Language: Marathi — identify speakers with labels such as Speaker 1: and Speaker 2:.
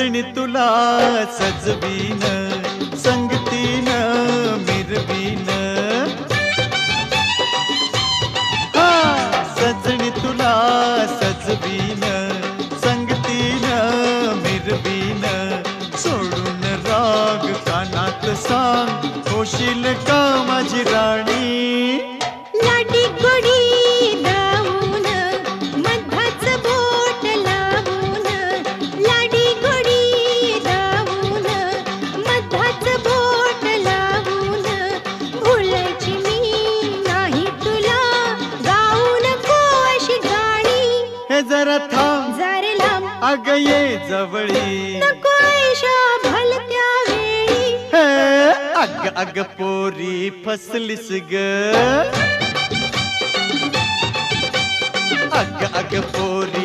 Speaker 1: सजणी तुला सजवीन, संगतीन मिरवीन. हा सजणी तुला सजवीन, संगतीन मिरवीन. सोडून राग कानात सांग, होशील का माझी राणी.
Speaker 2: लाडी गोडी दावून मधाच बोट लावून, लाडी गोडी दावून मधाच बोट लावून. भुलायची मी नाही तुला, गाऊ नको अशी गाणी.
Speaker 1: हे जरा थांब
Speaker 2: जरे लांब
Speaker 1: अग ये जवळी.
Speaker 2: नको ऐशा भलत्या वेळी.
Speaker 1: हे अग अग पोरी फसलीस ग. अग अग पोरी